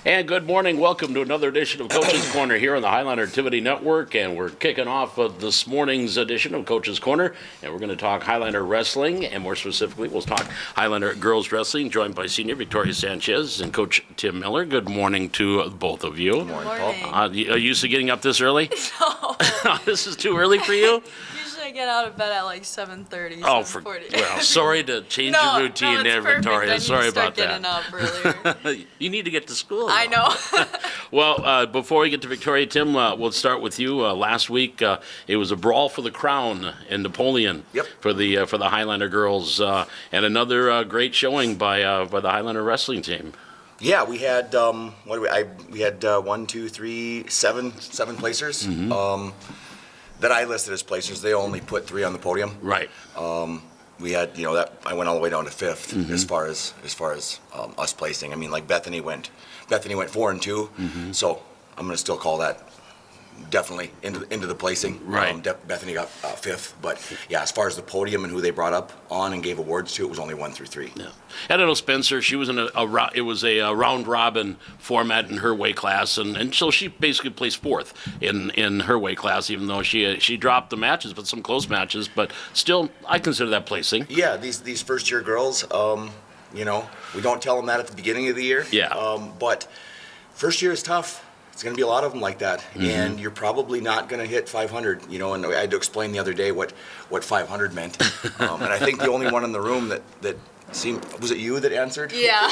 And good morning. Welcome to another edition of Coach's Corner here on the Highlander Activity Network. And we're kicking off this morning's edition of Coach's Corner. And we're going to talk Highlander Wrestling. And more specifically, we'll talk Highlander Girls Wrestling, joined by Senior Victoria Sanchez and Coach Tim Miller. Good morning to both of you. Good morning, Paul. Are you used to getting up this early? No. This is too early for you? Usually I get out of bed at like 7:30, Oh, 7:40. well, sorry to change No, your routine no, there, it's perfect. Victoria. I need Sorry to start about getting that. up earlier. You need to get to school. I know. Well, before we get to Victoria, Tim, we'll start with you. Last week, it was a brawl for the crown in Napoleon. Yep. For the Highlander girls, and another great showing by the Highlander wrestling team. Yeah, we had we had 7 placers. That I listed as placers. They only put 3 on the podium. Right. We had that I went all the way down to 5th as far as us placing. I mean, like Bethany went 4 and 2. So I'm going to still call that definitely into the placing. Right. Bethany got 5th, but yeah, as far as the podium and who they brought up on and gave awards to, it was only 1 through 3. Yeah. And I know Spencer, she was in it was a round robin format in her weight class, and so she basically placed 4th in her weight class, even though she dropped the matches, but some close matches, but still I consider that placing. Yeah, these first year girls, we don't tell them that at the beginning of the year. Yeah. But first year is tough. It's going to be a lot of them like that, and you're probably not going to hit 500. And I had to explain the other day what 500 meant. And I think the only one in the room that seemed, was it you that answered? Yeah.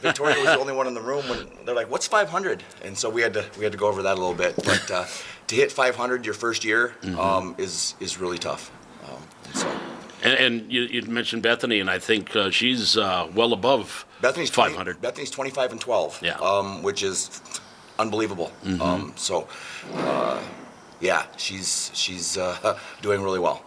Victoria was the only one in the room when they're like, "What's 500?" And so we had to go over that a little bit. But to hit 500 your first year is really tough. And you mentioned Bethany, and I think she's well above Bethany's 500. Bethany's 25 and 12. Yeah. Which is unbelievable. Yeah, she's doing really well,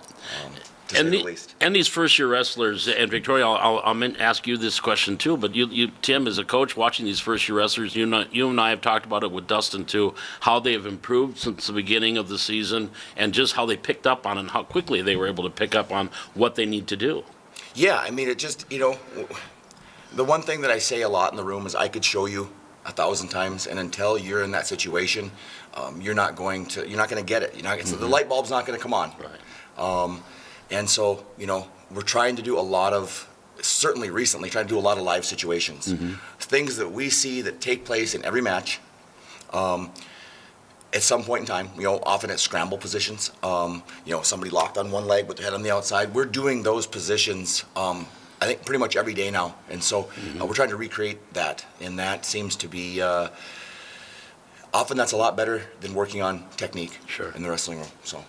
to say the least. And these first-year wrestlers, and Victoria, I'll ask you this question too, but you, Tim, as a coach, watching these first-year wrestlers, you and I have talked about it with Dustin too, how they have improved since the beginning of the season, and just how they picked up on and how quickly they were able to pick up on what they need to do. Yeah, I mean, it just, the one thing that I say a lot in the room is I could show you 1,000 times, and until you're in that situation, you're not going to get it. The light bulb's not going to come on. Right. And so, we're trying to do a lot of, certainly recently, trying to do a lot of live situations, things that we see that take place in every match. At some point in time, often at scramble positions, somebody locked on one leg with their head on the outside. We're doing those positions. I think pretty much every day now, and so we're trying to recreate that, and that seems to be often that's a lot better than working on technique in the wrestling room. So,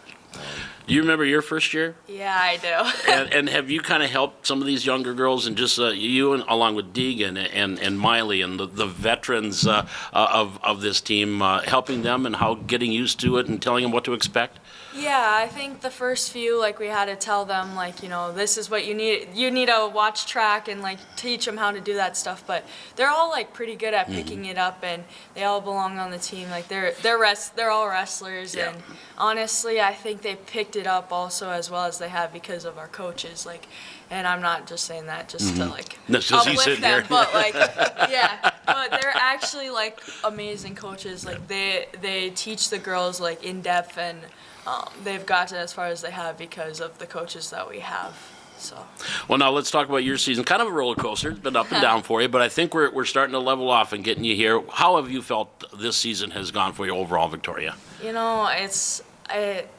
do you remember your first year? Yeah, I do. and have you kind of helped some of these younger girls, and just you and along with Deegan and Miley and the veterans of this team, helping them and how getting used to it and telling them what to expect? Yeah, I think the first few, we had to tell them, this is what you need. You need to watch track and, teach them how to do that stuff. But they're all, pretty good at picking it up, and they all belong on the team. They're all wrestlers, and honestly, I think they picked it up also as well as they have because of our coaches. And I'm not just saying that just to, uplift them, but, yeah. But they're actually, amazing coaches. They teach the girls, in depth, and they've gotten as far as they have because of the coaches that we have. So. Well, now let's talk about your season. Kind of a roller coaster. It's been up and down for you, but I think we're starting to level off and getting you here. How have you felt this season has gone for you overall, Victoria?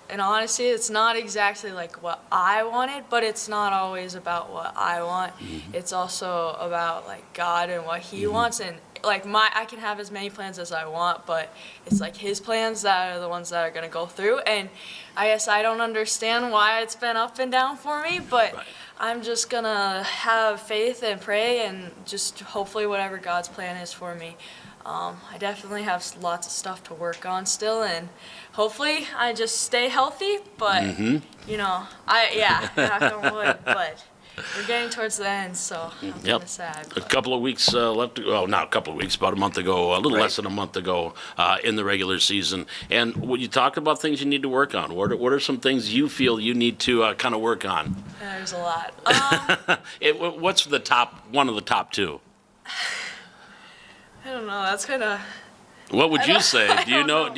In honesty, it's not exactly what I wanted, but it's not always about what I want. It's also about God and what He wants, and I can have as many plans as I want, but it's His plans that are the ones that are going to go through. And I guess I don't understand why it's been up and down for me, but I'm just going to have faith and pray and just hopefully whatever God's plan is for me. I definitely have lots of stuff to work on still, and hopefully I just stay healthy, but, knock on wood, but we're getting towards the end, so I'm kind of sad. A couple of weeks left to go. Not a couple of weeks, about a month ago, a little less than a month ago in the regular season. And when you talked about things you need to work on, what are some things you feel you need to kind of work on? There's a lot. What's one of the top two? I don't don't know. That's kind of. What would you say? Do you know?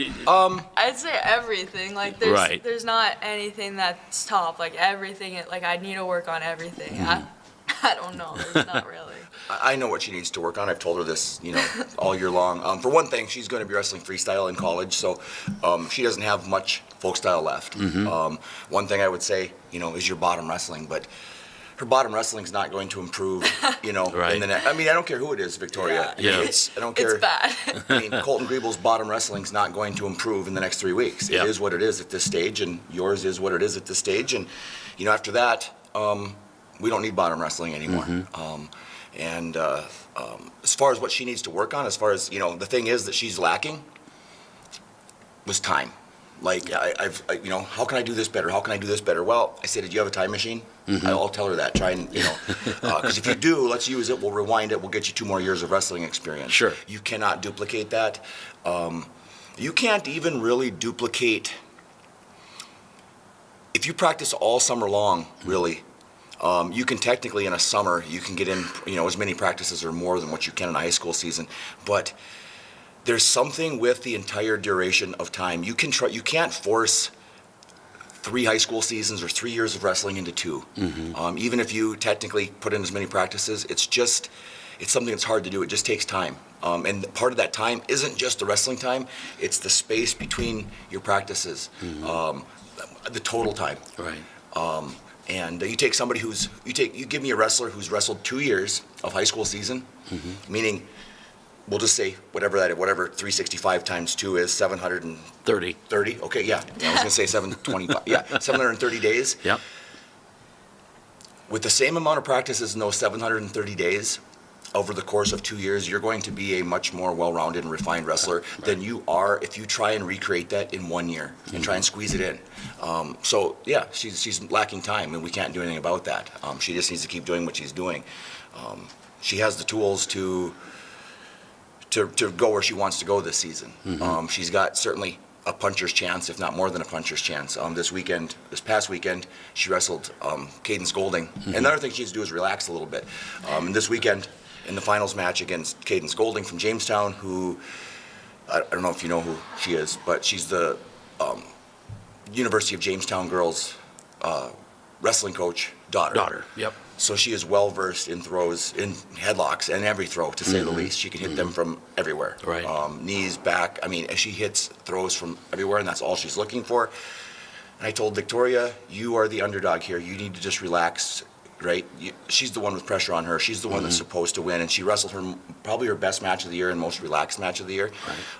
I'd say everything. Like Right. there's not anything that's top. Like everything. Like I need to work on everything. I don't know. There's not really. I know what she needs to work on. I've told her this, all year long. For one thing, she's going to be wrestling freestyle in college, so she doesn't have much folk style left. One thing I would say, is your bottom wrestling, but her bottom wrestling is not going to improve, Right. in the next. I mean, I don't care who it is, Victoria. Yeah. I don't care. It's bad. I mean, Colton Griebel's bottom wrestling is not going to improve in the next 3 weeks. Yep. It is what it is at this stage, and yours is what it is at this stage. And, after that, we don't need bottom wrestling anymore. As far as what she needs to work on, as far as, the thing is that she's lacking was time. Like, how can I do this better? How can I do this better? Well, I said, did you have a time machine? I'll tell her that. Try and, because if you do, let's use it. We'll rewind it. We'll get you 2 more years of wrestling experience. Sure. You cannot duplicate that. You can't even really duplicate, if you practice all summer long, really, you can technically in a summer, you can get in, as many practices or more than what you can in a high school season. But there's something with the entire duration of time. You can't force 3 high school seasons or 3 years of wrestling into 2. Even if you technically put in as many practices, it's something that's hard to do. It just takes time. And part of that time isn't just the wrestling time, it's the space between your practices, the total time. Right. And you take somebody you give me a wrestler who's wrestled 2 years of high school season, meaning, we'll just say whatever 365 times 2 is, 730. 30. Okay, yeah. I was going to say 725. Yeah, 730 days. Yep. With the same amount of practices in those 730 days, over the course of 2 years, you're going to be a much more well-rounded and refined wrestler than you are if you try and recreate that in 1 year and try and squeeze it in. So yeah, she's lacking time, and we can't do anything about that. She just needs to keep doing what she's doing. She has the tools to go where she wants to go this season. She's got certainly a puncher's chance, if not more than a puncher's chance. This past weekend, she wrestled Cadence Golding. And another thing she needs to do is relax a little bit. And this weekend, in the finals match against Cadence Golding from Jamestown, who, I don't know if you know who she is, but she's the University of Jamestown girls wrestling coach daughter. Yep. So she is well versed in throws, in headlocks, and every throw, to say the least. She can hit them from everywhere. Right. Knees, back. I mean, she hits throws from everywhere, and that's all she's looking for. And I told Victoria, you are the underdog here. You need to just relax, right? She's the one with pressure on her. She's the one that's supposed to win, and she wrestled probably her best match of the year and most relaxed match of the year,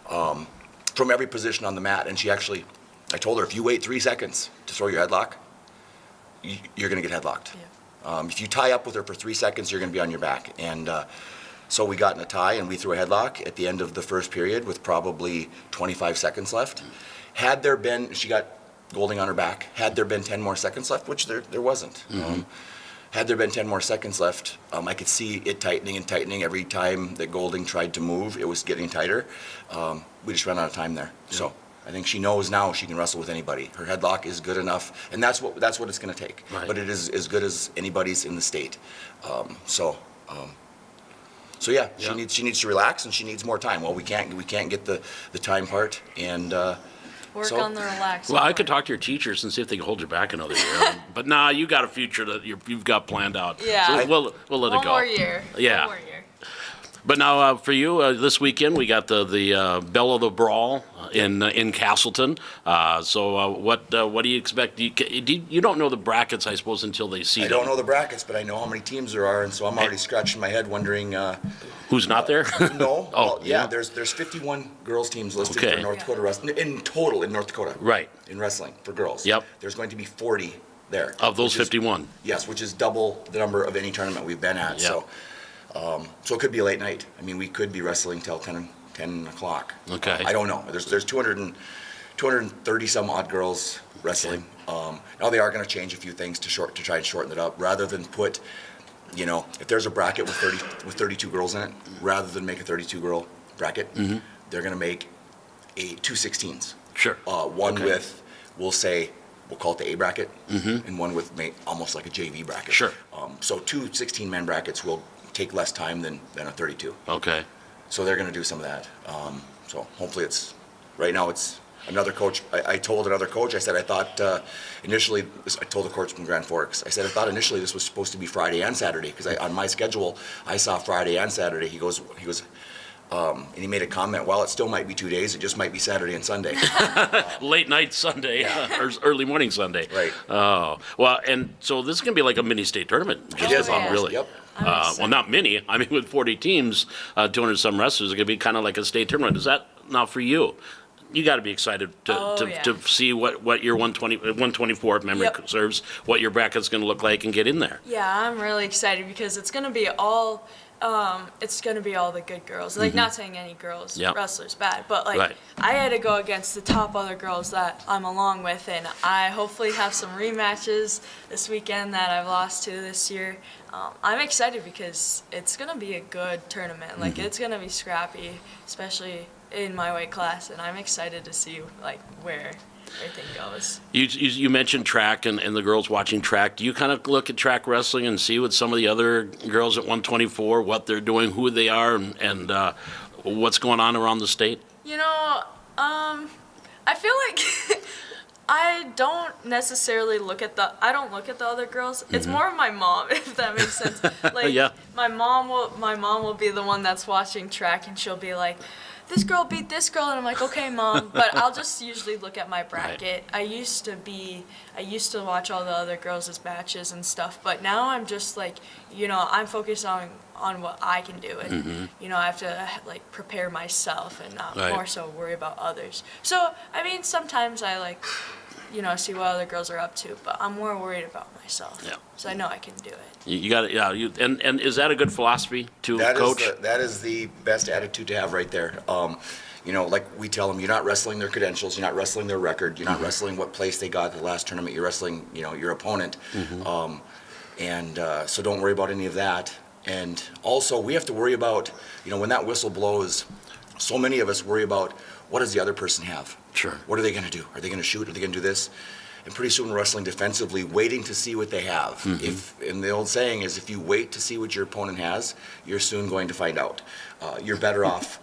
from every position on the mat. And I told her, if you wait 3 seconds to throw your headlock, you're going to get headlocked. Yeah. If you tie up with her for 3 seconds, you're going to be on your back. And so we got in a tie, and we threw a headlock at the end of the first period with probably 25 seconds left. Had there been, she got Golding on her back, had there been 10 more seconds left, which there wasn't. Had there been 10 more seconds left, I could see it tightening and tightening every time that Golding tried to move. It was getting tighter. We just ran out of time there. So I think she knows now she can wrestle with anybody. Her headlock is good enough, and that's what it's going to take. Right. But it is as good as anybody's in the state. So yeah, she needs to relax, and she needs more time. Well, we can't get the time part, and Work on the relaxing. Well, I part. could talk to your teachers and see if they can hold you back another year. But nah, you got a future that you've got planned out. Yeah. So we'll let it One go. more year. Yeah. One more year. But now for you, this weekend we got the Bell of the Brawl in Castleton. So what do you expect? You don't know the brackets, I suppose, until they see I don't know the brackets, but I know how many teams there are, and so I'm already scratching my head wondering. Who's not there? No. Oh, Well, yeah. yeah. There's 51 girls teams listed Okay. for North Dakota wrestling in total in North Dakota. Right. In wrestling for girls. Yep. There's going to be 40 there. Of those which is- 51. Yes, which is double the number of any tournament we've been at. Yep. So it could be a late night. I mean, we could be wrestling till 10 o'clock. Okay. I don't know. There's 230 some odd girls wrestling. Now they are going to change a few things to try and shorten it up, rather than put, if there's a bracket with 32 girls in it, rather than make a 32 girl bracket, they're going to make two 16s. Sure. One Okay. with, we'll call it the A bracket, and one with almost like a JV bracket. Sure. So two 16-man brackets will take less time than a 32. Okay. so they're going to do some of that. So hopefully right now it's another coach. I told another coach, I said, I thought initially, I told the coach from Grand Forks, I said, I thought initially this was supposed to be Friday and Saturday, because on my schedule, I saw Friday and Saturday. He goes, and he made a comment, well, it still might be 2 days, it just might be Saturday and Sunday. Late night Sunday, or early morning Sunday. Right. Oh, well, and so this is going to be like a mini state tournament. Just It is about, almost, really. yep. Well, not mini. I mean, with 40 teams, 200 some wrestlers, it's going to be kind of like a state tournament. Is that not for you? You got to be excited to see what your 124, if memory serves, what your bracket's going to look like and get in there. Yeah, I'm really excited because it's gonna be all the good girls. Like, not saying any girls wrestlers bad, but like I had to go against the top other girls that I'm along with, and I hopefully have some rematches this weekend that I've lost to this year. I'm excited because it's gonna be a good tournament. Like, it's gonna be scrappy, especially in my weight class, and I'm excited to see like where everything goes. You mentioned track and the girls watching track. Do you kind of look at track wrestling and see what some of the other girls at 124, what they're doing, who they are, and what's going on around the state? You know, I feel like I don't necessarily look at the other girls. It's more of my mom, if that makes sense. Like, my mom will be the one that's watching track, and she'll be like, this girl beat this girl, and I'm like, okay, Mom, but I'll just usually look at my bracket. I used to watch all the other girls' matches and stuff, but now I'm just like, you know, I'm focused on what I can do, and you know, I have to like prepare myself and not more so worry about others. So I mean, sometimes I like, you know, see what other girls are up to, but I'm more worried about myself. Yeah. So I know I can do it. You got it. And is that a good philosophy to coach? That is the best attitude to have right there. You know, like we tell them, you're not wrestling their credentials, you're not wrestling their record, you're not wrestling what place they got at the last tournament. You're wrestling, you know, your opponent. So don't worry about any of that. And also, we have to worry about, you know, when that whistle blows, so many of us worry about, what does the other person have? Sure. What are they going to do? Are they going to shoot? Are they going to do this? And pretty soon we're wrestling defensively, waiting to see what they have. And the old saying is, if you wait to see what your opponent has, you're soon going to find out. You're better off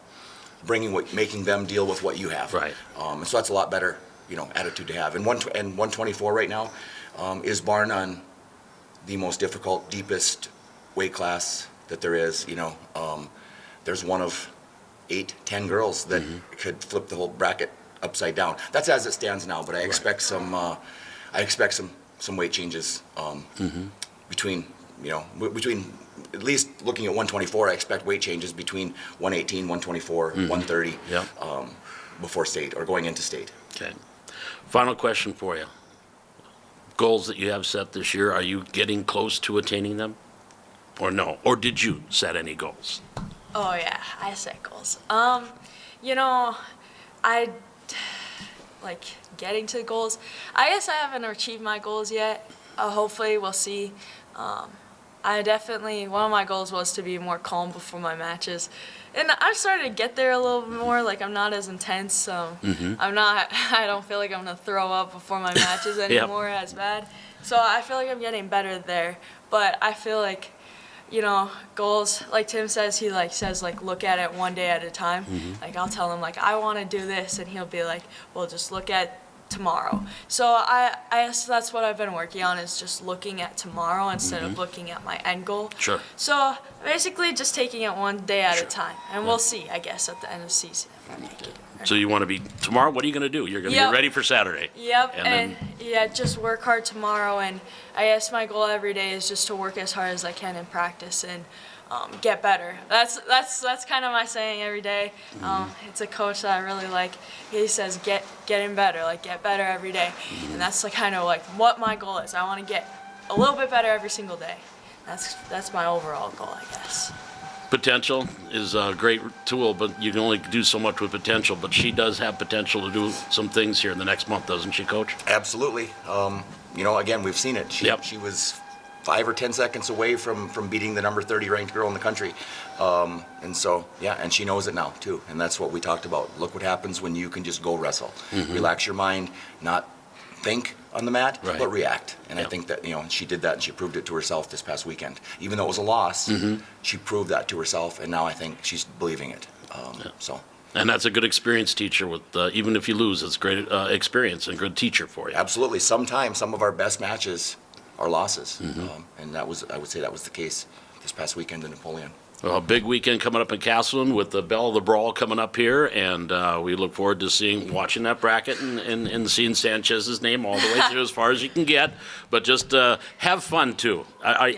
making them deal with what you have. Right. And so that's a lot better, you know, attitude to have. And 124 right now is bar none the most difficult, deepest weight class that there is. You know, there's one of 8-10 girls that could flip the whole bracket upside down. That's as it stands now, but I expect some weight changes between at least looking at 124. I expect weight changes between 118, 124, 130 before state or going into state. Okay. Final question for you. Goals that you have set this year, are you getting close to attaining them? Or no? Or did you set any goals? Oh yeah, I set goals. You know, like getting to goals. I guess I haven't achieved my goals yet. Hopefully we'll see. One of my goals was to be more calm before my matches. And I've started to get there a little bit more, like I'm not as intense. I don't feel like I'm gonna throw up before my matches anymore as bad. So I feel like I'm getting better there. But I feel like, you know, goals, like Tim says, he says look at it one day at a time. Like I'll tell him like I want to do this, and he'll be like, well, just look at tomorrow. So I guess that's what I've been working on, is just looking at tomorrow instead of looking at my end goal. Sure. So basically just taking it one day at a time, and we'll see, I guess, at the end of the season if I make it. So you want to be tomorrow? What are you going to do? You're going to be ready for Saturday. Yep, and just work hard tomorrow. And I guess my goal every day is just to work as hard as I can in practice and get better. That's kind of my saying every day. It's a coach that I really like. He says getting better, like get better every day, and that's kind of like what my goal is. I want to get a little bit better every single day. That's my overall goal, I guess. Potential is a great tool, but you can only do so much with potential. But she does have potential to do some things here in the next month, doesn't she, Coach? Absolutely. You know, again, we've seen it. She was 5 or 10 seconds away from beating the number 30 ranked girl in the country. And so, and she knows it now, too. And that's what we talked about. Look what happens when you can just go wrestle. Relax your mind, not think on the mat, but react. And I think that, you know, she did that, and she proved it to herself this past weekend. Even though it was a loss, she proved that to herself, and now I think she's believing it. So. And that's a good experience teacher with, even if you lose, it's great experience and good teacher for you. Absolutely. Sometimes some of our best matches are losses. And I would say that was the case this past weekend in Napoleon. Well, a big weekend coming up in Castleton with the Belle of the Brawl coming up here, and we look forward to watching that bracket and seeing Sanchez's name all the way through as far as you can get. But just have fun too.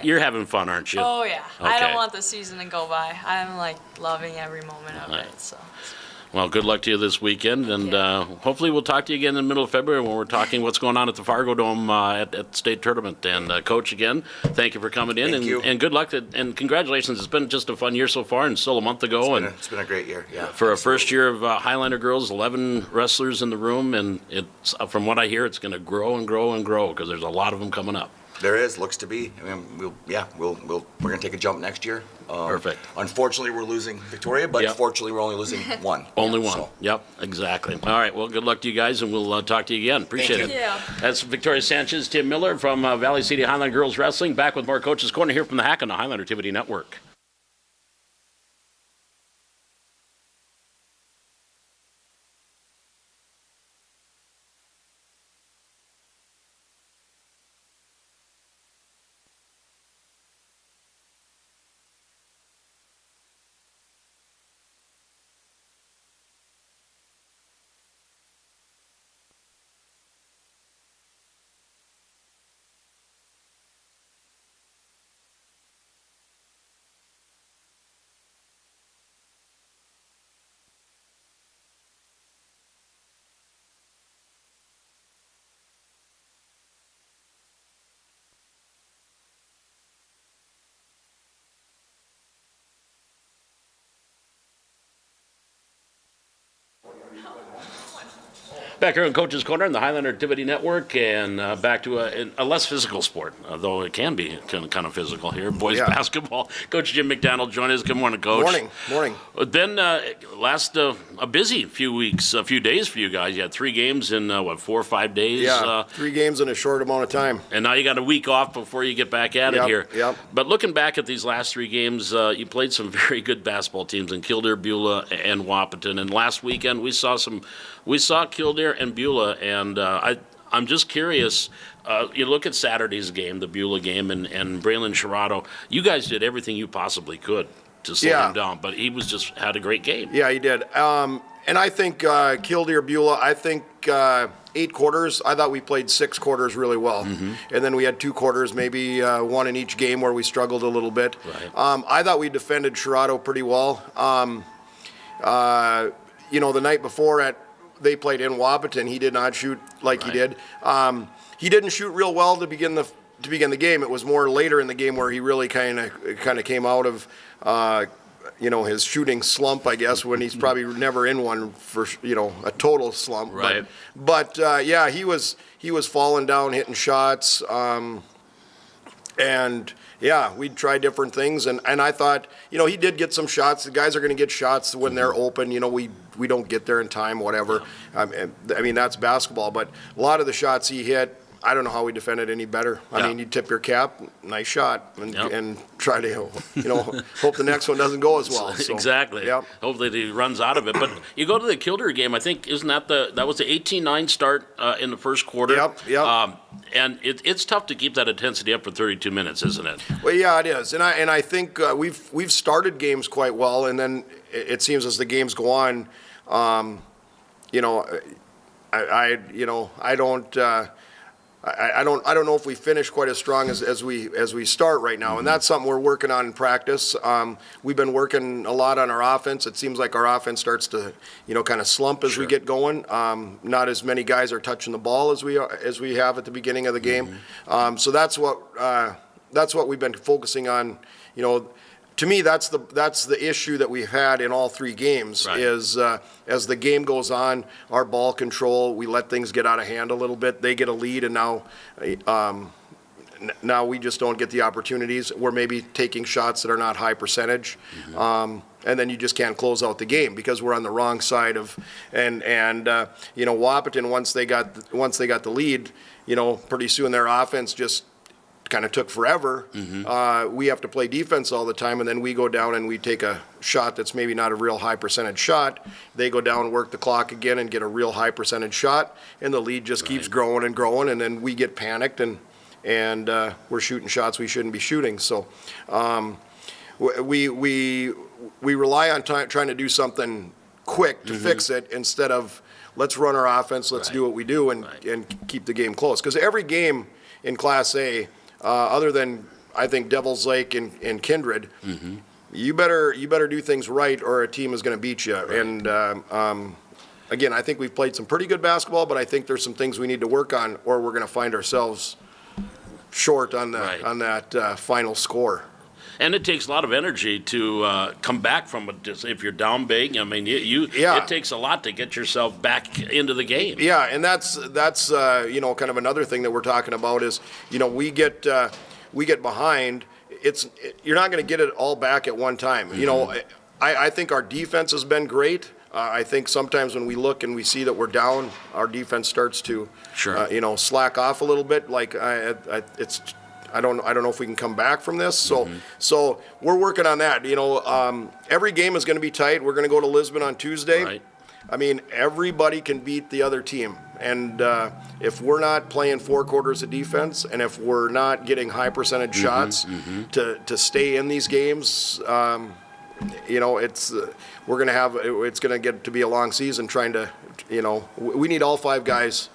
You're having fun, aren't you? Oh yeah. Okay. I don't want the season to go by. I'm like loving every moment of it. So. Well, good luck to you this weekend, and hopefully we'll talk to you again in the middle of February when we're talking what's going on at the Fargo Dome at the state tournament. And Coach, again, thank you for coming in, and good luck and congratulations. It's been just a fun year so far, and still a month ago. It's been a great year. Yeah. For a first year of Highlander girls, 11 wrestlers in the room, and it's from what I hear, it's going to grow and grow and grow because there's a lot of them coming up. There is, looks to be. I mean, we're going to take a jump next year. Perfect. Unfortunately, we're losing Victoria, but fortunately, we're only losing one. Only one. So. Yep, exactly. All right, well, good luck to you guys, and we'll talk to you again. Appreciate it. Yeah. That's Victoria Sanchez, Tim Miller from Valley City Highlander Girls Wrestling, back with more Coach's Corner here from the Hack on the Highlander Activity Network. Back here in Coach's Corner in the Highlander Activity Network, and back to a less physical sport, though it can be kind of physical here. Boys basketball. Coach Jim McDonald joined us. Good morning, Coach. Morning. Then last a busy few days for you guys. You had 3 games in 4 or 5 days. Yeah, 3 games in a short amount of time. And now you got a week off before you get back at it here. Yep. But looking back at these last 3 games, you played some very good basketball teams in Kildare, Beulah, and Wahpeton. And last weekend we saw Kildare and Beulah, and I'm just curious. You look at Saturday's game, the Beulah game, and Braylon Sherrado. You guys did everything you possibly could to slow him down, but he had a great game. Yeah, he did. And I think Kildare, Beulah, I think 8 quarters. I thought we played 6 quarters really well. And then we had 2 quarters, maybe 1 in each game where we struggled a little bit. Right. I thought we defended Sherrado pretty well. The night before they played in Wahpeton, he did not shoot like he did. He didn't shoot real well to begin the game. It was more later in the game where he really kind of came out of his shooting slump, I guess, when he's probably never in one for a total slump. Right. But he was falling down, hitting shots, and we'd try different things, and I thought, he did get some shots. The guys are going to get shots when they're open. We don't get there in time, whatever. I mean, that's basketball, but a lot of the shots he hit, I don't know how we defended any better. I mean, you tip your cap, nice shot, and try to, hope the next one doesn't go as well. So, exactly. Yep. Hopefully he runs out of it. But you go to the Kildare game, I think, isn't that was the 18-9 start in the first quarter? Yep. And it's tough to keep that intensity up for 32 minutes, isn't it? Well, yeah, it is. And I think we've started games quite well, and then it seems as the games go on, I don't know if we finish quite as strong as we start right now, and that's something we're working on in practice. We've been working a lot on our offense. It seems like our offense starts to, kind of slump as we get going. Not as many guys are touching the ball as we have at the beginning of the game. So that's what we've been focusing on. To me, that's the issue that we've had in all 3 games. Right. Is as the game goes on, our ball control, we let things get out of hand a little bit. They get a lead, and now we just don't get the opportunities. We're maybe taking shots that are not high percentage, and then you just can't close out the game because we're on the wrong side of. And Wahpeton, once they got the lead, pretty soon their offense just kind of took forever. We have to play defense all the time, and then we go down and we take a shot that's maybe not a real high percentage shot. They go down, work the clock again, and get a real high percentage shot, and the lead just keeps growing and growing, and then we get panicked and we're shooting shots we shouldn't be shooting. So we rely on trying to do something quick to fix it instead of let's run our offense, let's do what we do and keep the game close. Because every game in Class A, other than I think Devil's Lake and Kindred, you better do things right or a team is going to beat you. And again, I think we've played some pretty good basketball, but I think there's some things we need to work on, or we're going to find ourselves short on that final score. And it takes a lot of energy to come back from it. If you're down big, I mean, it takes a lot to get yourself back into the game. Yeah, and that's kind of another thing that we're talking about is, we get behind. You're not going to get it all back at one time. I think our defense has been great. I think sometimes when we look and we see that we're down, our defense starts to, slack off a little bit. Like I don't know if we can come back from this. So we're working on that. Every game is going to be tight. We're going to go to Lisbon on Tuesday. Right. I mean, everybody can beat the other team. And if we're not playing 4 quarters of defense, and if we're not getting high percentage shots to stay in these games, we're going to have, it's going to get to be a long season trying to, we need all 5 guys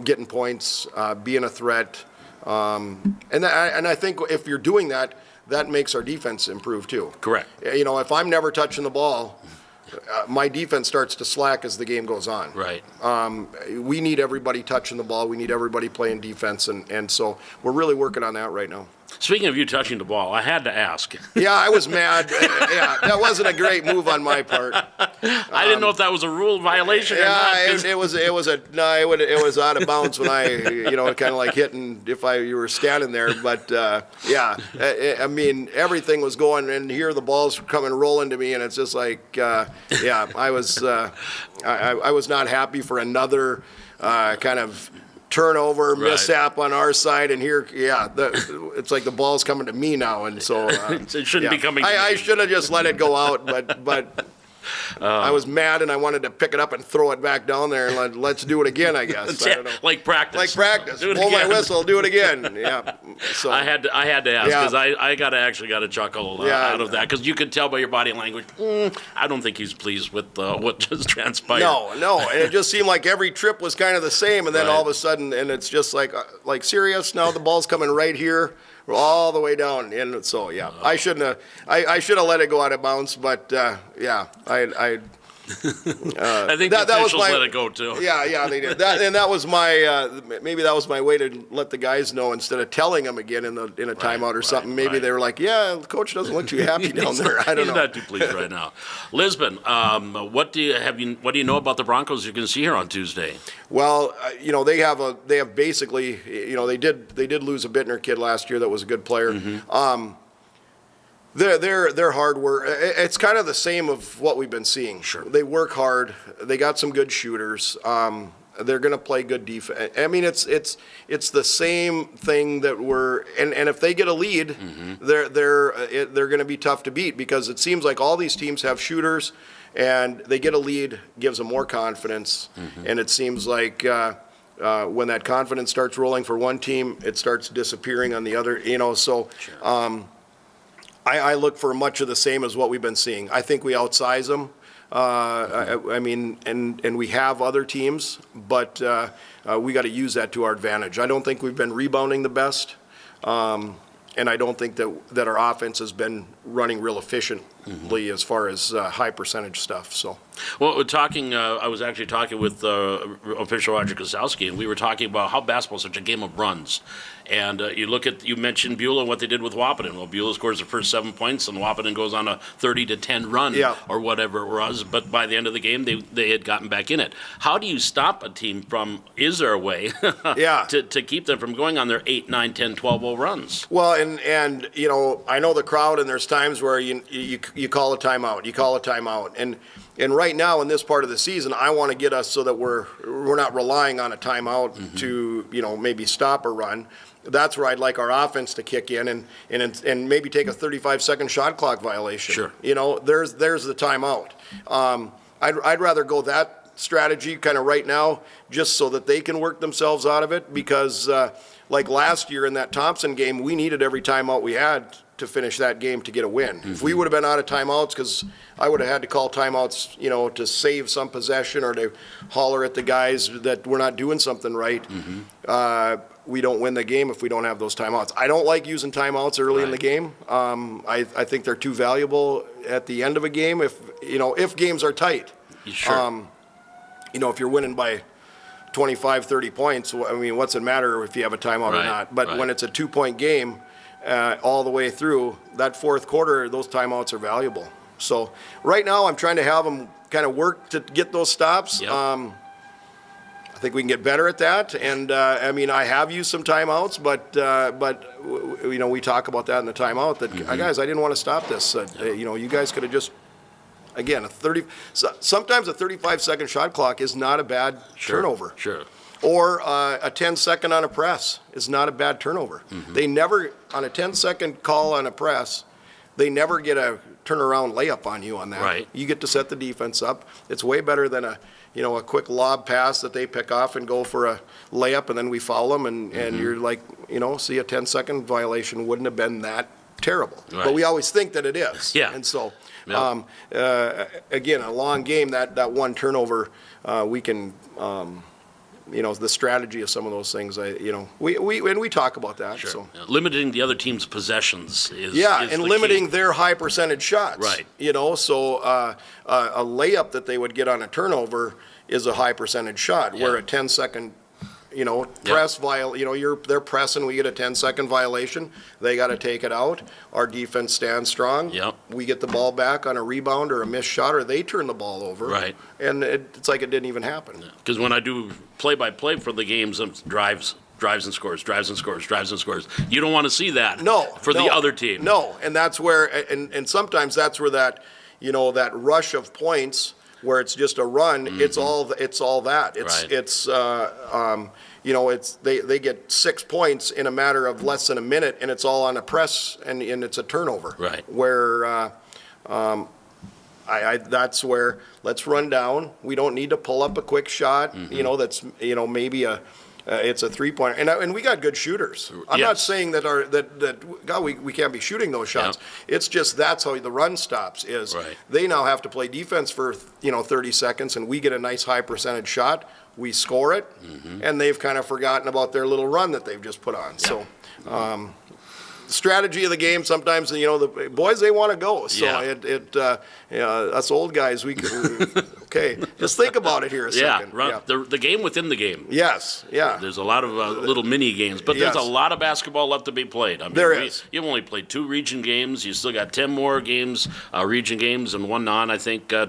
getting points, being a threat. And I think if you're doing that, that makes our defense improve too. Correct. If I'm never touching the ball, my defense starts to slack as the game goes on. Right. We need everybody touching the ball. We need everybody playing defense, and so we're really working on that right now. Speaking of you touching the ball, I had to ask. Yeah, I was mad. Yeah, that wasn't a great move on my part. I didn't know if that was a rule violation or not. It was out of bounds when I, kind of like hitting if you were standing there. But I mean, everything was going, and here the ball's coming rolling to me, and it's just like, I was not happy for another kind of turnover, mishap on our side, and here, it's like the ball's coming to me now, and so it shouldn't be coming to me. I should have just let it go out, but I was mad, and I wanted to pick it up and throw it back down there, and let's do it again, I guess. I don't know. Like practice. Blow my whistle, do it again. Yeah. So I had to ask because I got to chuckle out of that because you could tell by your body language. I don't think he's pleased with what just transpired. No, and it just seemed like every trip was kind of the same, and then all of a sudden, and it's just like serious. Now the ball's coming right here. All the way down, and so I shouldn't have. I should have let it go out of bounds, but I think the officials let it go too. Yeah, they did. And that was maybe that was my way to let the guys know instead of telling them again in a timeout or something. Maybe they were like, "Yeah, the coach doesn't look too happy down there." I don't know. He's not too pleased right now. Lisbon, what do you know about the Broncos you're going to see here on Tuesday? Well, they have basically, they did lose a Bittner kid last year that was a good player. Their hard work, it's kind of the same of what we've been seeing. Sure. They work hard. They got some good shooters. They're going to play good defense. I mean, it's the same thing that and if they get a lead, they're going to be tough to beat because it seems like all these teams have shooters, and they get a lead gives them more confidence, and it seems like when that confidence starts rolling for one team, it starts disappearing on the other. So. Sure. I look for much of the same as what we've been seeing. I think we outsize them. I mean, and we have other teams, but we got to use that to our advantage. I don't think we've been rebounding the best, and I don't think that our offense has been running real efficiently as far as high percentage stuff. So. Well, I was actually talking with official Roger Kosowski, and we were talking about how basketball is such a game of runs. And you mentioned Beulah and what they did with Wahpeton. Well, Beulah scores the first 7 points, and Wahpeton goes on a 30-10 run or whatever it was. But by the end of the game, they had gotten back in it. How do you stop a team from? Is there a way? to keep them from going on their 8, 9, 10, 12-0 runs? Well, and I know the crowd, and there's times where you call a timeout. You call a timeout, and And right now, in this part of the season, I want to get us so that we're not relying on a timeout to, maybe stop a run. That's where I'd like our offense to kick in and maybe take a 35-second shot clock violation. Sure. There's the timeout. I'd rather go that strategy kind of right now, just so that they can work themselves out of it, because like last year in that Thompson game, we needed every timeout we had to finish that game to get a win. If we would have been out of timeouts, because I would have had to call timeouts, to save some possession or to holler at the guys that we're not doing something right, we don't win the game if we don't have those timeouts. I don't like using timeouts early in the game. I think they're too valuable at the end of a game if games are tight. Sure. If you're winning by 25, 30 points, what's it matter if you have a timeout or not? But when it's a 2-point game, all the way through, that fourth quarter, those timeouts are valuable. So right now, I'm trying to have them kind of work to get those stops. Yep. I think we can get better at that. And I have used some timeouts, but we talk about that in the timeout. That guys, I didn't want to stop this. You guys could have just. Again, sometimes a 35-second shot clock is not a bad turnover. Sure. Or a 10-second on a press is not a bad turnover. They never, on a 10-second call on a press, they never get a turnaround layup on you on that. Right. You get to set the defense up. It's way better than a quick lob pass that they pick off and go for a layup, and then we foul them, and you're like, see, a 10-second violation wouldn't have been that terrible. Right. But we always think that it is. Yeah. And so, Yep. again, a long game, that one turnover, we can, the strategy of some of those things, we talk about that. Sure. So. Yeah. Limiting the other team's possessions is and the limiting key. their high percentage shots. Right. So a layup that they would get on a turnover is a high percentage shot, where a 10-second press they're pressing, we get a 10-second violation, they got to take it out. Our defense stands strong. Yep. We get the ball back on a rebound or a missed shot, or they turn the ball over. Right. And it's like it didn't even happen. Because when I do play-by-play for the games, drives and scores, drives and scores, drives and scores. You don't want to see that. For the other team. No, and that's where, and sometimes that's where that, that rush of points, where it's just a run, it's all that. They get 6 points in a matter of less than a minute, and it's all on a press, and it's a turnover. Right. Where that's where, let's run down. We don't need to pull up a quick shot. That's maybe it's a 3-pointer, and we got good shooters. I'm not saying that we can't be shooting those shots. Yep. It's just that's how the run stops. They now have to play defense for 30 seconds, and we get a nice high percentage shot. We score it, and they've kind of forgotten about their little run that they've just put on. Yep. So. Strategy of the game, sometimes the boys, they want to go, so us old guys, we okay, just think about it here a second. The game within the game. Yes, There's a lot of little mini games, but there's a lot of basketball left to be played. There is. You've only played 2 region games. You still got 10 more games, region games, and 1 non. I think you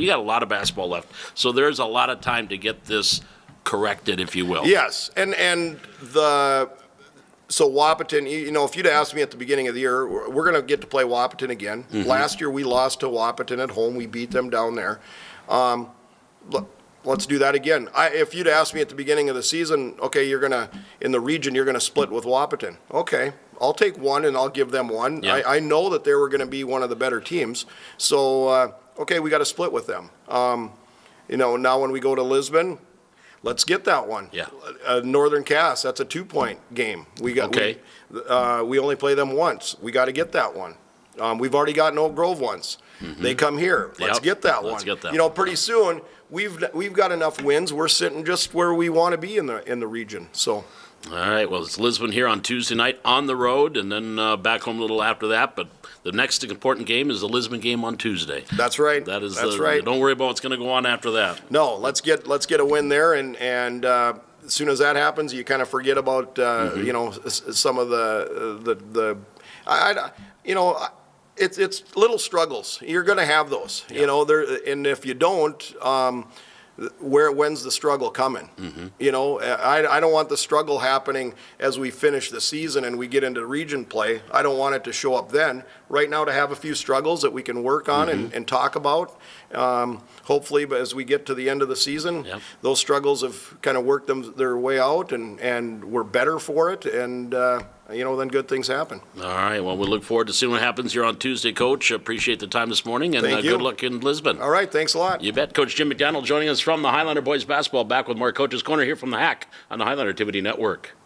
got a lot of basketball left. So there's a lot of time to get this corrected, if you will. Yes, So Wahpeton, if you'd asked me at the beginning of the year, we're going to get to play Wahpeton again. Last year we lost to Wahpeton at home. We beat them down there. Let's do that again. If you'd asked me at the beginning of the season, okay, in the region, you're going to split with Wahpeton. Okay, I'll take 1 and I'll give them 1. Yeah. I know that they were going to be one of the better teams. So, okay, we got to split with them. Now when we go to Lisbon, let's get that one. Yeah. Northern Cass, that's a 2-point game. We only play them once. We got to get that one. We've already gotten Oak Grove once. They come here. Let's get that one. Let's get that one. Pretty soon we've got enough wins. We're sitting just where we want to be in the region. So. All right. Well, it's Lisbon here on Tuesday night on the road, and then back home a little after that. But the next important game is the Lisbon game on Tuesday. That's right. That's right. Don't worry about what's going to go on after that. No, let's get a win there, and as soon as that happens, you kind of forget about some of it's little struggles. You're going to have those, and if you don't. when's the struggle coming? You know, I don't want the struggle happening as we finish the season and we get into region play. I don't want it to show up then. Right now, to have a few struggles that we can work on and talk about. Hopefully, but as we get to the end of the season, those struggles have kind of worked their way out, and we're better for it, and you know, then good things happen. All right. Well, we look forward to seeing what happens here on Tuesday, Coach. Appreciate the time this morning, and Thank you. Good luck in Lisbon. All right. Thanks a lot. You bet. Coach Jim McDonald joining us from the Highlander Boys Basketball. Back with more Coach's Corner here from the Hack on the Highlander Activity Network.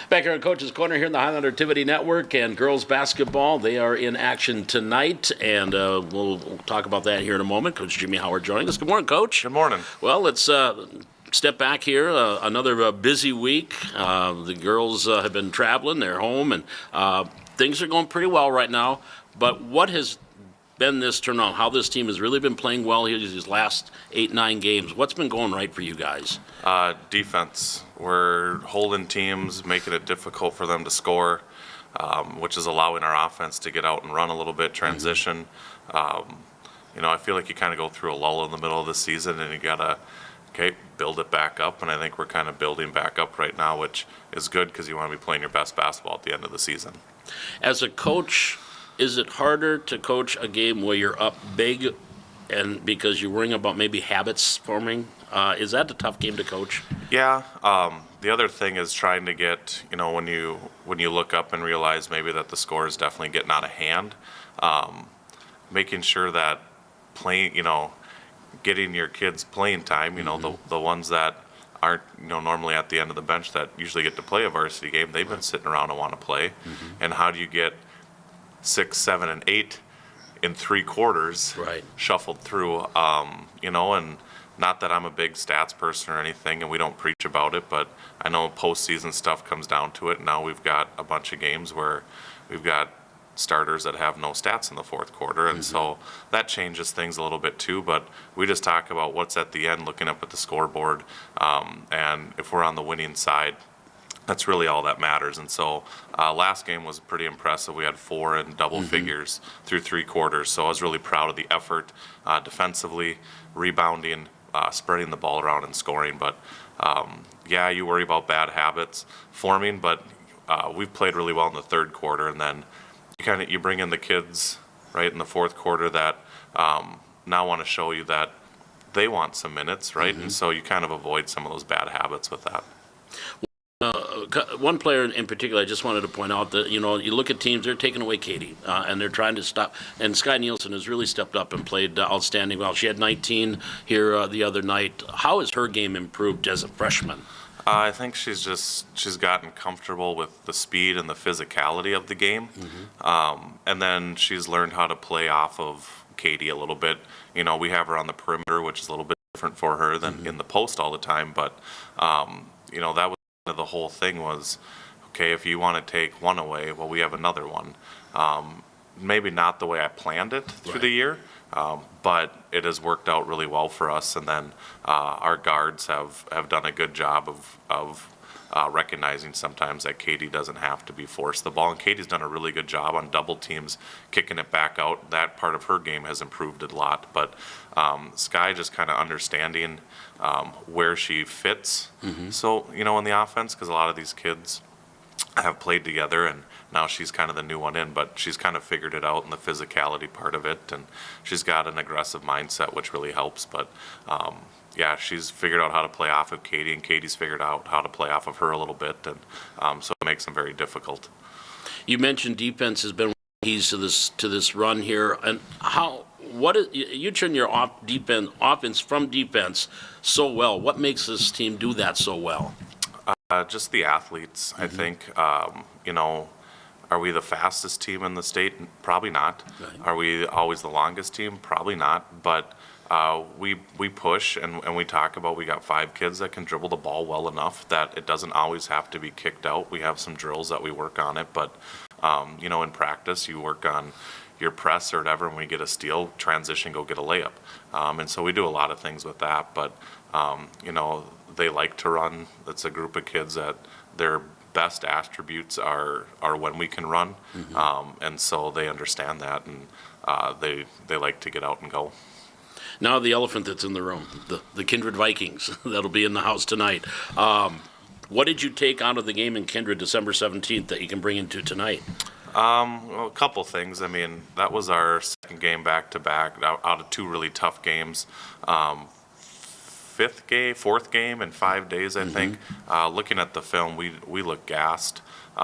Back here on Coach's Corner here in the Highlander Activity Network, and girls basketball, they are in action tonight, and we'll talk about that here in a moment. Coach Jimmy Howard joining us. Good morning, Coach. Good morning. Well, let's step back here. Another busy week. The girls have been traveling. They're home, and things are going pretty well right now. But what has been this turnaround? How this team has really been playing well here these last 8-9 games? What's been going right for you guys? Defense. We're holding teams, making it difficult for them to score, which is allowing our offense to get out and run a little bit, transition. You know, I feel like you kind of go through a lull in the middle of the season, and you gotta build it back up. And I think we're kind of building back up right now, which is good because you want to be playing your best basketball at the end of the season. As a coach, is it harder to coach a game where you're up big and because you're worrying about maybe habits forming? Is that a tough game to coach? Yeah. The other thing is trying to get, you know, when you look up and realize maybe that the score is definitely getting out of hand, making sure that playing, you know, getting your kids playing time, you know, the ones that aren't, you know, normally at the end of the bench that usually get to play a varsity game, they've been sitting around and want to play. And how do you get 6, 7, and 8 in 3 quarters shuffled through, you know, and not that I'm a big stats person or anything, and we don't preach about it, but I know postseason stuff comes down to it. Now we've got a bunch of games where we've got starters that have no stats in the fourth quarter, and so that changes things a little bit too, but we just talk about what's at the end, looking up at the scoreboard, and if we're on the winning side, that's really all that matters. And so last game was pretty impressive. We had 4 in double figures through 3 quarters, so I was really proud of the effort defensively, rebounding, spreading the ball around and scoring. But yeah, you worry about bad habits forming, but we've played really well in the third quarter, and then you bring in the kids right in the fourth quarter that now want to show you that they want some minutes, right? And so you kind of avoid some of those bad habits with that. One player in particular, I just wanted to point out that, you know, you look at teams, they're taking away Katie, and they're trying to stop. And Sky Nielsen has really stepped up and played outstanding well. She had 19 here the other night. How has her game improved as a freshman? I think she's gotten comfortable with the speed and the physicality of the game. And then she's learned how to play off of Katie a little bit. You know, we have her on the perimeter, which is a little bit different for her than in the post all the time. But, you know, that was the whole thing was, okay, if you want to take one away, well, we have another one. Maybe not the way I planned it through the year, But it has worked out really well for us. And then our guards have done a good job of recognizing sometimes that Katie doesn't have to be forced the ball. And Katie's done a really good job on double teams, kicking it back out. That part of her game has improved a lot. But Sky just kind of understanding where she fits. So, in the offense, because a lot of these kids have played together, and now she's kind of the new one in, but she's kind of figured it out in the physicality part of it, and she's got an aggressive mindset, which really helps. But yeah, she's figured out how to play off of Katie, and Katie's figured out how to play off of her a little bit, and so it makes them very difficult. You mentioned defense has been one of the keys to this run here, and you turn your offense from defense so well. What makes this team do that so well? Just the athletes, I think. Are we the fastest team in the state? Probably not. Right. Are we always the longest team? Probably not. But we push, and we talk about, we got 5 kids that can dribble the ball well enough that it doesn't always have to be kicked out. We have some drills that we work on it, but in practice you work on your press or whatever, and when we get a steal, transition, go get a layup. And so we do a lot of things with that, but they like to run. It's a group of kids that their best attributes are when we can run, and so they understand that, and they like to get out and go. Now the elephant that's in the room, the Kindred Vikings, that'll be in the house tonight. What did you take out of the game in Kindred December 17th that you can bring into tonight? Well, a couple things. I mean, that was our second game back-to-back out of 2 really tough games. Fourth game in 5 days, I think. Looking at the film, we look gassed. We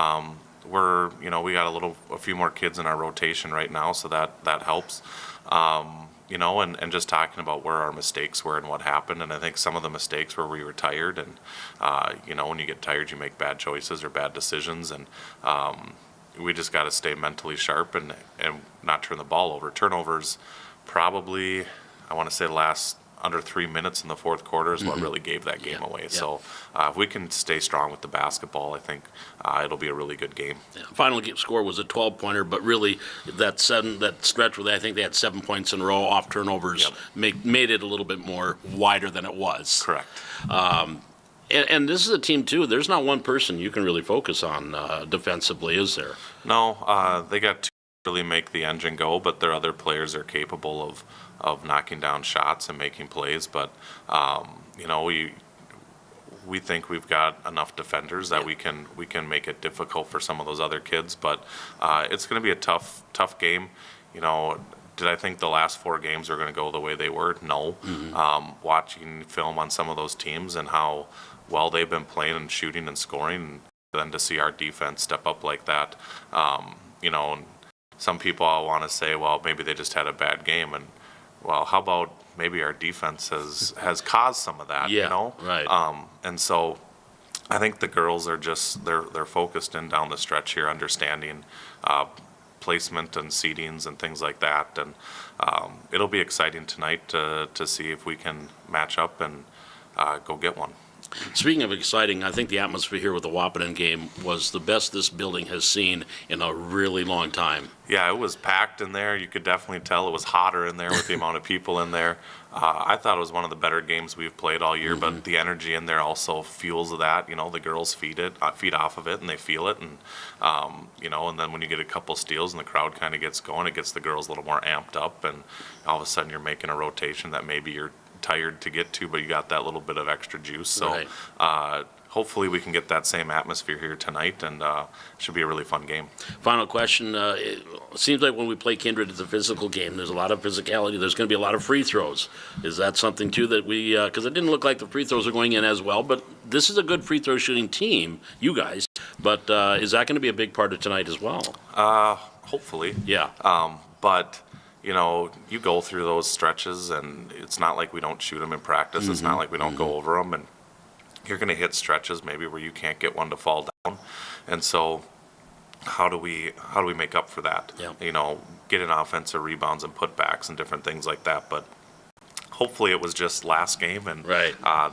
got a few more kids in our rotation right now, so that helps. And just talking about where our mistakes were and what happened. And I think some of the mistakes were we were tired, and when you get tired, you make bad choices or bad decisions, and we just got to stay mentally sharp and not turn the ball over. Turnovers, probably, I want to say the last under 3 minutes in the fourth quarter is what really gave that game away. So if we can stay strong with the basketball, I think it'll be a really good game. Yeah. Final score was a 12-pointer, but really that stretch where I think they had 7 points in a row off turnovers made it a little bit more wider than it was. Correct. And this is a team, too. There's not one person you can really focus on defensively, is there? No, they got 2 to really make the engine go, but their other players are capable of knocking down shots and making plays. But, we think we've got enough defenders that we can make it difficult for some of those other kids. But it's going to be a tough game. Did I think the last 4 games were going to go the way they were? No. Watching film on some of those teams and how well they've been playing and shooting and scoring, and then to see our defense step up like that, and some people want to say, well, maybe they just had a bad game, and well, how about maybe our defense has caused some of that, Right. And so I think the girls are just, they're focused in down the stretch here, understanding placement and seedings and things like that, and it'll be exciting tonight to see if we can match up and go get one. Speaking of exciting, I think the atmosphere here with the Wahpeton game was the best this building has seen in a really long time. Yeah, it was packed in there. You could definitely tell it was hotter in there with the amount of people in there. I thought it was one of the better games we've played all year, but the energy in there also fuels that. The girls feed off of it, and they feel it. And, and then when you get a couple steals and the crowd kind of gets going, it gets the girls a little more amped up, and all of a sudden you're making a rotation that maybe you're tired to get to, but you got that little bit of extra juice. So hopefully we can get that same atmosphere here tonight, and it should be a really fun game. Final question. It seems like when we play Kindred, it's a physical game. There's a lot of physicality. There's going to be a lot of free throws. Is that something, too, that we because it didn't look like the free throws are going in as well, but this is a good free throw shooting team, you guys, but is that going to be a big part of tonight as well? Hopefully. Yeah. But you go through those stretches, and it's not like we don't shoot them in practice. It's not like we don't go over them, and you're going to hit stretches maybe where you can't get one to fall down. And so how do we make up for that? Yeah. Get in offensive rebounds and putbacks and different things like that. But hopefully it was just last game, and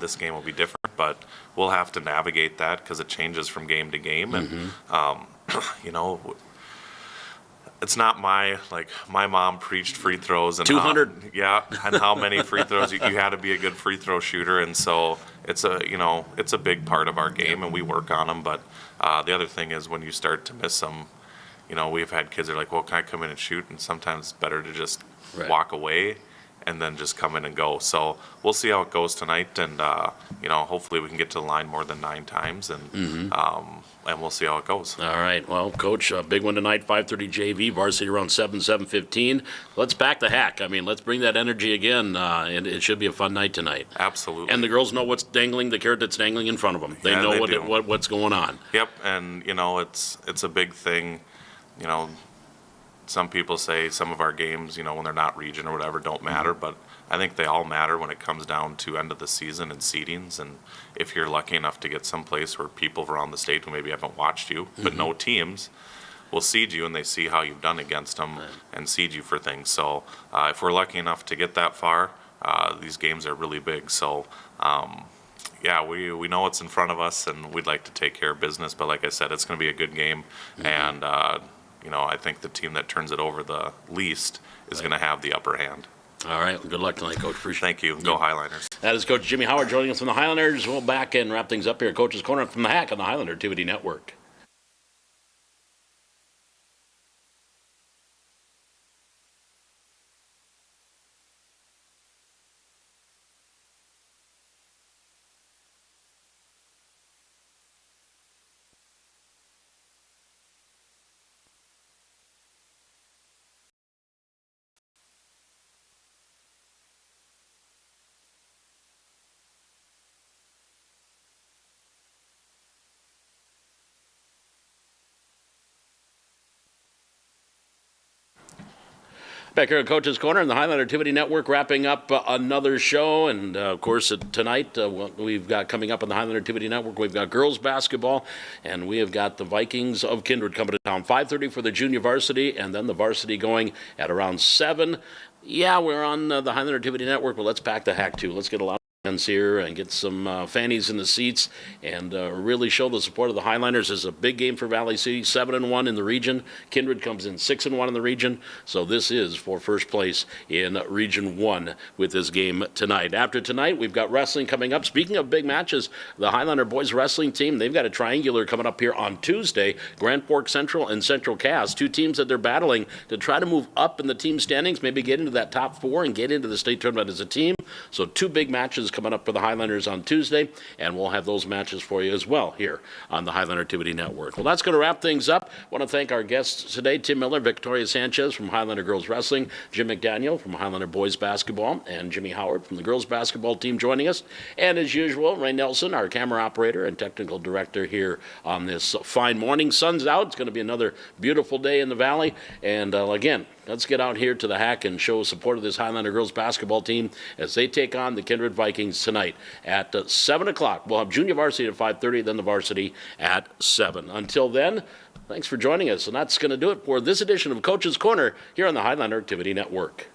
this game will be different. But we'll have to navigate that because it changes from game to game. And, it's not my mom preached free throws and 200. and how many free throws you had to be a good free throw shooter, and so it's a big part of our game, and we work on them. But the other thing is when you start to miss them, we've had kids that are like, well, can I come in and shoot? And sometimes it's better to just Right. walk away and then just come in and go. So we'll see how it goes tonight, and hopefully we can get to the line more than 9 times, and we'll see how it goes. All right. Well, Coach, a big one tonight, 5:30 JV, varsity around 7:15. Let's back the hack. I mean, let's bring that energy again, and it should be a fun night tonight. Absolutely. And the girls know what's dangling, the carrot that's dangling in front of them. They Yeah, know they do. what's going on. Yep, and it's a big thing. Some people say some of our games, when they're not region or whatever, don't matter, but I think they all matter when it comes down to end of the season and seedings. And if you're lucky enough to get someplace where people around the state who maybe haven't watched you, but no teams, will seed you and they see how you've done against them and seed you for things. So if we're lucky enough to get that far, these games are really big. So we know what's in front of us, and we'd like to take care of business. But like I said, it's going to be a good game, and I think the team that turns it over the least is going to have the upper hand. All right. Good luck tonight, Coach. Appreciate it. Thank you. Go Highliners. That is Coach Jimmy Howard joining us from the Highlanders. We'll back and wrap things up here at Coach's Corner from the Hack on the Highlander Activity Network. Back here at Coach's Corner and the Highlander Activity Network, wrapping up another show. And, of course, tonight what we've got coming up on the Highlander Activity Network, we've got girls basketball, and we have got the Vikings of Kindred coming to town. 5:30 for the junior varsity, and then the varsity going at around 7. Yeah, we're on the Highlander Activity Network, but let's pack the hack, too. Let's get a lot of fans here and get some fannies in the seats and really show the support of the Highlanders. It's a big game for Valley City, 7-1 in the region. Kindred comes in 6-1 in the region, so this is for first place in Region 1 with this game tonight. After tonight, we've got wrestling coming up. Speaking of big matches, the Highlander boys wrestling team, they've got a triangular coming up here on Tuesday. Grand Forks Central and Central Cass, 2 teams that they're battling to try to move up in the team standings, maybe get into that top 4 and get into the state tournament as a team. So 2 big matches coming up for the Highlanders on Tuesday, and we'll have those matches for you as well here on the Highlander Activity Network. Well, that's going to wrap things up. I want to thank our guests today, Tim Miller, Victoria Sanchez from Highlander Girls Wrestling, Jim McDaniel from Highlander Boys Basketball, and Jimmy Howard from the girls basketball team joining us. And as usual, Ray Nelson, our camera operator and technical director here on this fine morning. Sun's out. It's going to be another beautiful day in the Valley. And again, let's get out here to the Hack and show support of this Highlander girls basketball team as they take on the Kindred Vikings tonight at 7 o'clock. We'll have junior varsity at 5:30, then the varsity at 7. Until then, thanks for joining us. And that's going to do it for this edition of Coach's Corner here on the Highlander Activity Network.